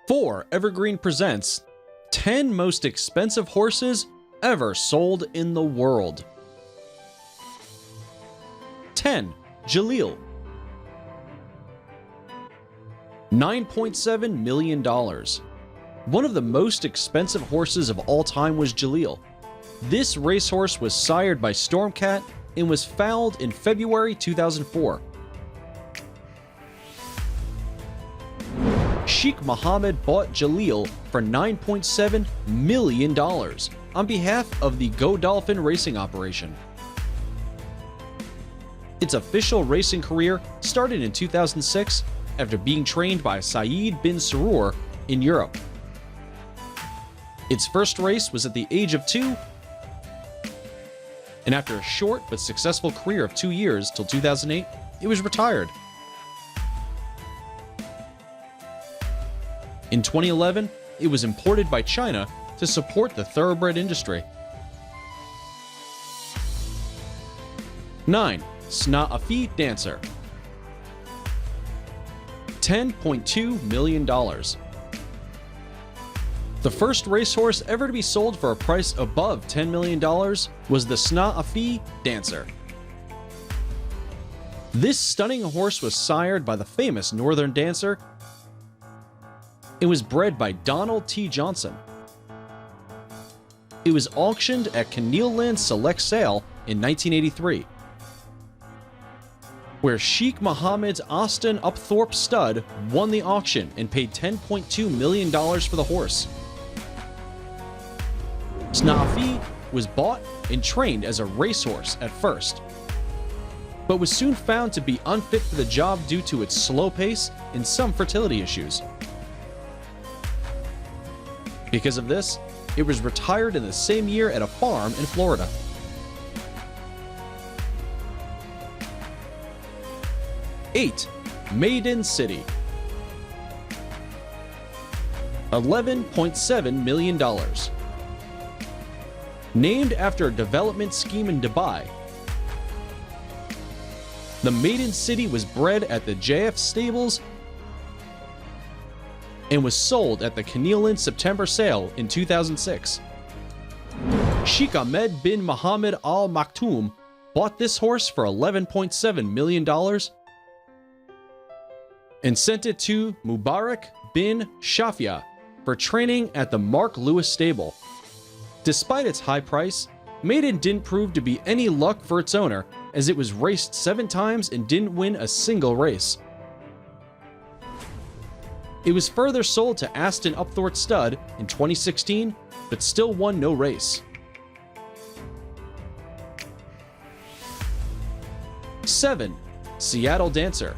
4. Evergreen presents 10 most expensive horses ever sold in the world. 10. Jalil. $9.7 million. One of the most expensive horses of all time was Jalil. This racehorse was sired by Stormcat and was foaled in February 2004. Sheikh Mohammed bought Jalil for $9.7 million on behalf of the Godolphin racing operation. Its official racing career started in 2006 after being trained by Saeed bin Surur in Europe. Its first race was at the age of 2, and after a short but successful career of 2 years till 2008, it was retired. In 2011, it was imported by China to support the thoroughbred industry. 9. Snuffy Dancer. $10.2 million. The first racehorse ever to be sold for a price above $10 million was the Snuffy Dancer. This stunning horse was sired by the famous Northern Dancer. It was bred by Donald T. Johnson. It was auctioned at Keeneland Select Sale in 1983, where Sheikh Mohammed's Austin Upthorpe stud won the auction and paid $10.2 million for the horse. Snuffy was bought and trained as a racehorse at first, but was soon found to be unfit for the job due to its slow pace and some fertility issues. Because of this, it was retired in the same year at a farm in Florida. 8. Maidan City. $11.7 million. Named after a development scheme in Dubai, the Maidan City was bred at the Jayeff stables and was sold at the Keeneland September sale in 2006. Sheikh Ahmed bin Mohammed Al Maktoum bought this horse for $11.7 million and sent it to Mubarak bin Shafia for training at the Mark Lewis stable. Despite its high price, Maidan didn't prove to be any luck for its owner, as it was raced 7 times and didn't win a single race. It was further sold to Aston Upthorpe stud in 2016, but still won no race. 7. Seattle Dancer.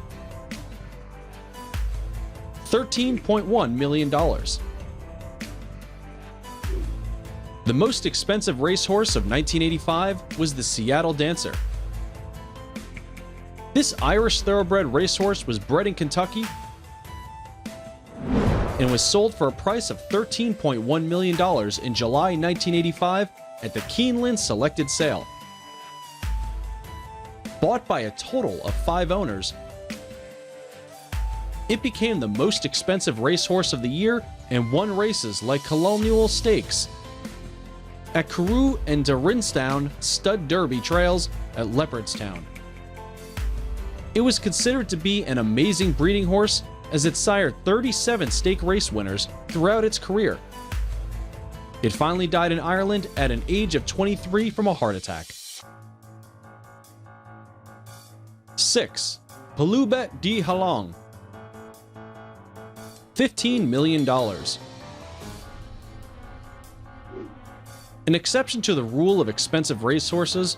$13.1 million. The most expensive racehorse of 1985 was the Seattle Dancer. This Irish thoroughbred racehorse was bred in Kentucky and was sold for a price of $13.1 million in July 1985 at the Keeneland Selected Sale. Bought by a total of 5 owners, it became the most expensive racehorse of the year and won races like Colonial Stakes at Carew and Derrinstown Stud Derby Trails at Leopardstown. It was considered to be an amazing breeding horse, as it sired 37 stake race winners throughout its career. It finally died in Ireland at an age of 23 from a heart attack. 6. Pulubet de Halong. $15 million. An exception to the rule of expensive racehorses,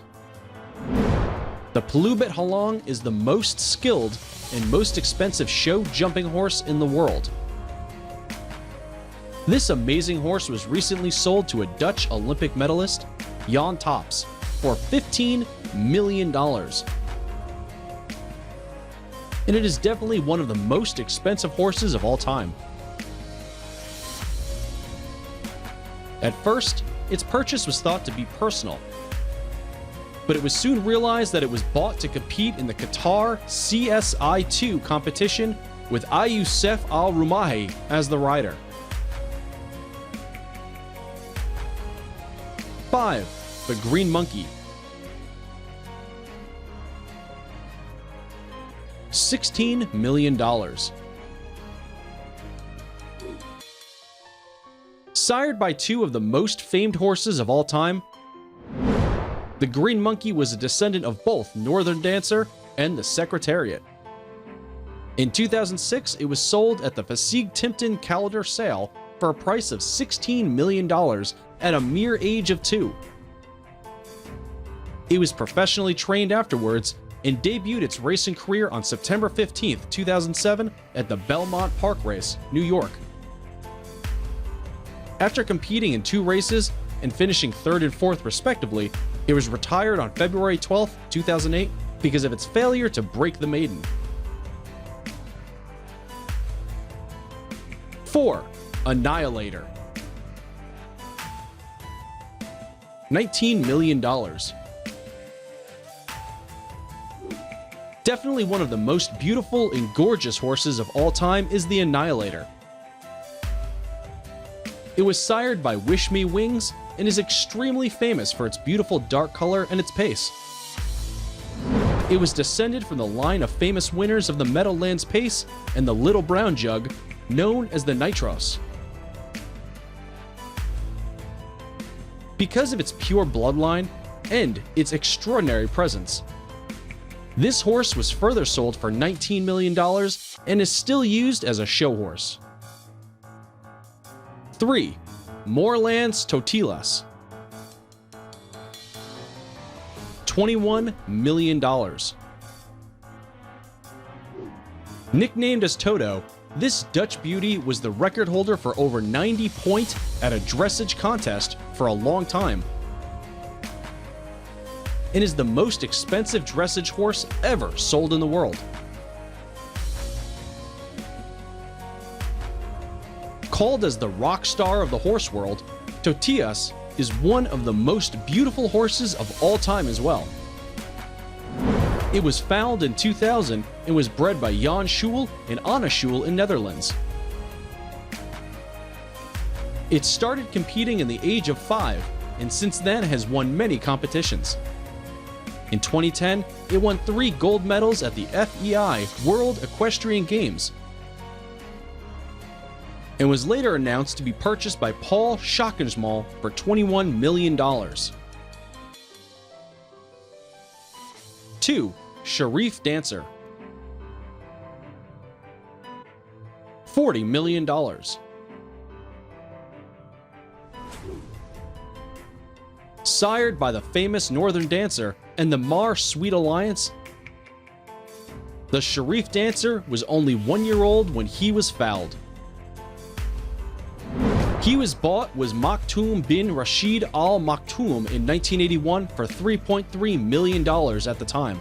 the Pulubet Halong is the most skilled and most expensive show jumping horse in the world. This amazing horse was recently sold to a Dutch Olympic medalist, Jan Tops, for $15 million. And it is definitely one of the most expensive horses of all time. At first, its purchase was thought to be personal, but it was soon realized that it was bought to compete in the Qatar CSI2 competition with Jayeff al-Rumahi as the rider. 5. The Green Monkey. $16 million. Sired by two of the most famed horses of all time, the Green Monkey was a descendant of both Northern Dancer and the Secretariat. In 2006, it was sold at the Fasig-Timpton calendar sale for a price of $16 million at a mere age of 2. It was professionally trained afterwards and debuted its racing career on September 15, 2007 at the Belmont Park Race, New York. After competing in 2 races and finishing 3rd and 4th respectively, it was retired on February 12, 2008 because of its failure to break the maiden. 4. Annihilator. $19 million. Definitely one of the most beautiful and gorgeous horses of all time is the Annihilator. It was sired by Wish Me Wings and is extremely famous for its beautiful dark color and its pace. It was descended from the line of famous winners of the Meadowlands Pace and the Little Brown Jug, known as the Nitros. Because of its pure bloodline and its extraordinary presence, this horse was further sold for $19 million and is still used as a show horse. 3. Moorlands Totilas. $21 million. Nicknamed as Toto, this Dutch beauty was the record holder for over 90 points at a dressage contest for a long time, and is the most expensive dressage horse ever sold in the world. Called as the rock star of the horse world, Totilas is one of the most beautiful horses of all time as well. It was found in 2000 and was bred by Jan Schul and Anna Schul in Netherlands. It started competing in the age of 5 and since then has won many competitions. In 2010, it won 3 gold medals at the FEI World Equestrian Games and was later announced to be purchased by Paul Schockensmal for $21 million. 2. Sharif Dancer. $40 million. Sired by the famous Northern Dancer and the Mar Sweet Alliance, the Sharif Dancer was only 1 year old when he was foaled. He was bought was Maktoum bin Rashid Al Maktoum in 1981 for $3.3 million at the time.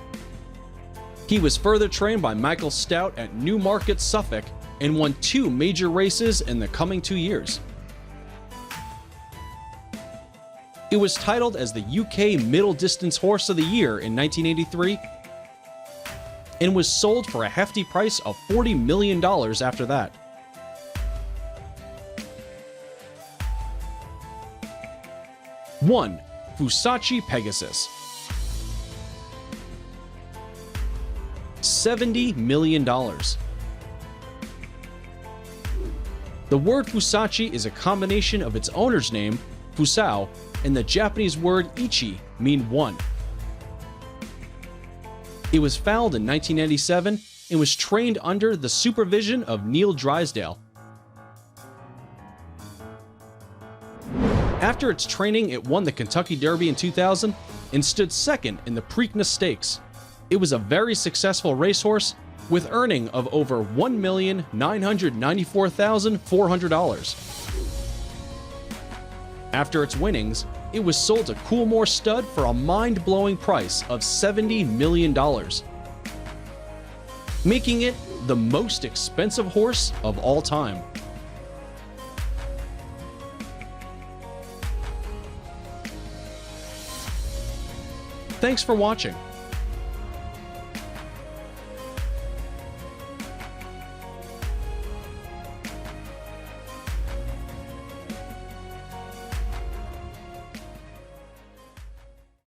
He was further trained by Michael Stout at Newmarket, Suffolk, and won 2 major races in the coming 2 years. It was titled as the UK Middle Distance Horse of the Year in 1983 and was sold for a hefty price of $40 million after that. 1. Sachi Pegasus. $70 million. The word Fusachi is a combination of its owner's name, Fusao, and the Japanese word ichi, mean 1. It was foaled in 1997 and was trained under the supervision of Neil Drysdale. After its training, it won the Kentucky Derby in 2000 and stood second in the Preakness Stakes. It was a very successful racehorse with earning of over $1,994,400. After its winnings, it was sold to Coolmore Stud for a mind-blowing price of $70 million, making it the most expensive horse of all time. Thanks for watching.